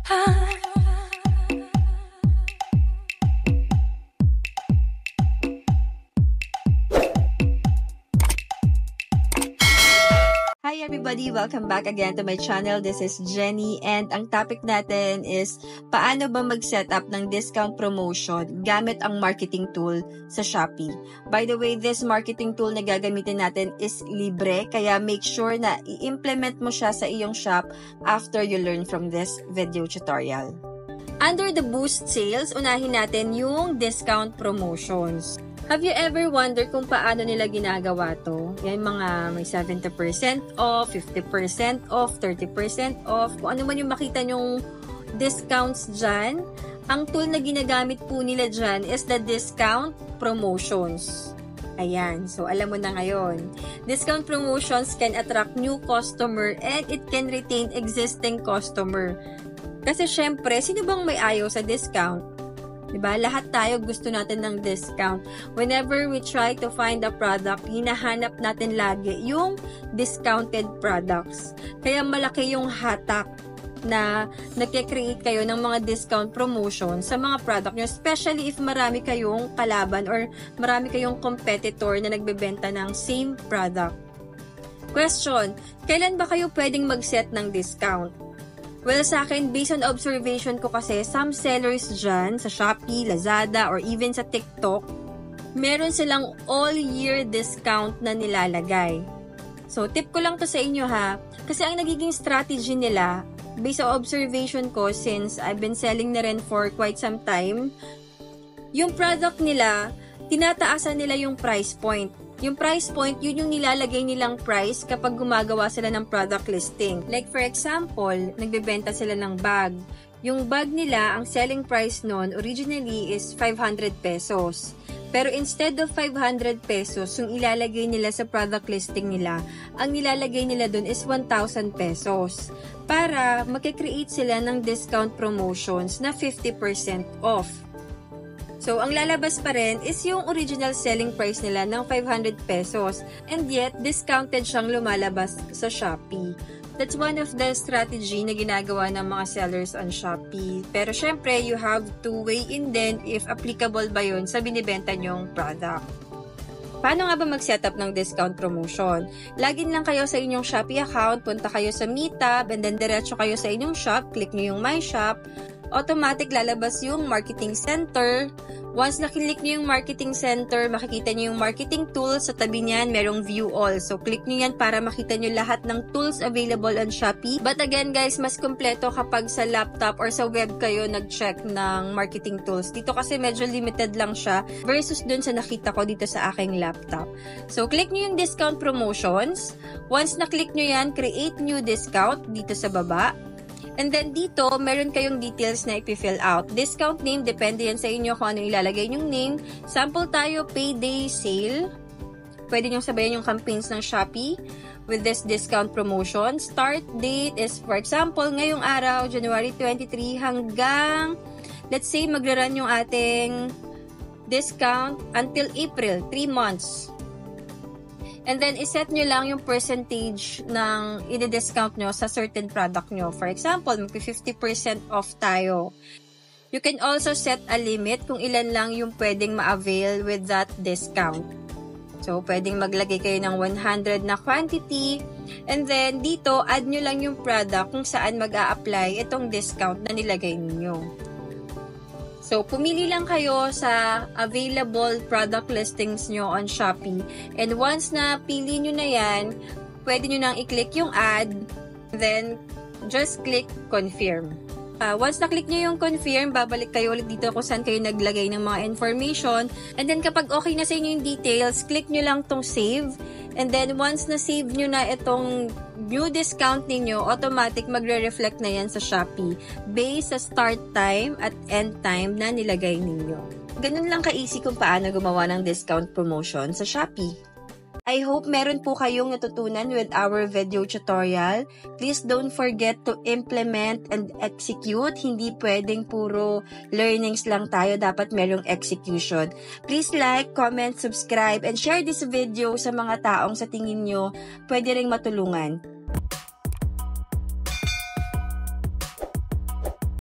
Hi everybody! Welcome back again to my channel. This is Jenny and ang topic natin is paano ba mag-set up ng discount promotion gamit ang marketing tool sa Shopee. By the way, this marketing tool na gagamitin natin is libre kaya make sure na i-implement mo siya sa iyong shop after you learn from this video tutorial. Under the boost sales, unahin natin yung discount promotions. Have you ever wondered kung paano nila ginagawa to? Yan mga may 70% off, 50% off, 30% off, kung ano man yung makita nyong discounts dyan. Ang tool na ginagamit po nila dyan is the discount promotions. Ayan, so alam mo na ngayon. Discount promotions can attract new customer and it can retain existing customer. Kasi syempre, sino bang may ayaw sa discount? Diba? Lahat tayo gusto natin ng discount. Whenever we try to find a product, hinahanap natin lagi yung discounted products. Kaya malaki yung hatak na nagke-create kayo ng mga discount promotion sa mga product nyo, especially if marami kayong kalaban or marami kayong competitor na nagbebenta ng same product. Question, kailan ba kayo pwedeng mag-set ng discount? Well, sa akin, based on observation ko kasi, some sellers dyan sa Shopee, Lazada, or even sa TikTok, meron silang all-year discount na nilalagay. So, tip ko lang to sa inyo ha, kasi ang nagiging strategy nila, based on observation ko since I've been selling na rin for quite some time, yung product nila, tinataasan nila yung price point. Yung price point, yun yung nilalagay nilang price kapag gumagawa sila ng product listing. Like for example, nagbebenta sila ng bag. Yung bag nila, ang selling price nun originally is 500 pesos. Pero instead of 500 pesos, yung ilalagay nila sa product listing nila, ang nilalagay nila dun is 1,000 pesos. Para makikreate sila ng discount promotions na 50% off. So, ang lalabas pa rin is yung original selling price nila ng 500 pesos and yet, discounted siyang lumalabas sa Shopee. That's one of the strategy na ginagawa ng mga sellers on Shopee. Pero syempre, you have to weigh in din if applicable ba yun sa binibenta nyong product. Paano nga ba mag-setup ng discount promotion? Login lang kayo sa inyong Shopee account, punta kayo sa Meetup, and then diretso kayo sa inyong shop, click nyo yung My Shop, automatic lalabas yung marketing center. Once naklik nyo yung marketing center, makikita nyo yung marketing tools. Sa tabi niyan, merong view all. So, click nyo yan para makita nyo lahat ng tools available on Shopee. But again guys, mas kompleto kapag sa laptop or sa web kayo nag-check ng marketing tools. Dito kasi medyo limited lang siya versus dun sa nakita ko dito sa aking laptop. So, click nyo yung discount promotions. Once na-click nyo yan, create new discount dito sa baba. And then dito, meron kayong details na ipi-fill out. Discount name, depende yan sa inyo kung ano ilalagay nyong name. Sample tayo, payday sale. Pwede nyong sabayan yung campaigns ng Shopee with this discount promotion. Start date is, for example, ngayong araw, January 23 hanggang, let's say, magra-run yung ating discount until April, 3 months. And then, iset nyo lang yung percentage ng i-discount nyo sa certain product nyo. For example, mag-50% off tayo. You can also set a limit kung ilan lang yung pwedeng ma-avail with that discount. So, pwedeng maglagay kayo ng 100 na quantity. And then, dito, add nyo lang yung product kung saan mag-a-apply itong discount na nilagay ninyo. So, pumili lang kayo sa available product listings nyo on Shopee. And once na pili nyo na yan, pwede nyo nang i-click yung add. Then, just click confirm. Once na-click nyo yung confirm, babalik kayo ulit dito kung saan kayo naglagay ng mga information. And then, kapag okay na sa inyo yung details, click nyo lang tong save. And then, once na-save nyo na itong new discount ninyo, automatic magre-reflect na yan sa Shopee based sa start time at end time na nilagay ninyo. Ganun lang ka-easy kung paano gumawa ng discount promotion sa Shopee. I hope meron po kayong natutunan with our video tutorial. Please don't forget to implement and execute. Hindi pwedeng puro learnings lang tayo. Dapat merong execution. Please like, comment, subscribe, and share this video sa mga taong sa tingin nyo pwede ring matulungan.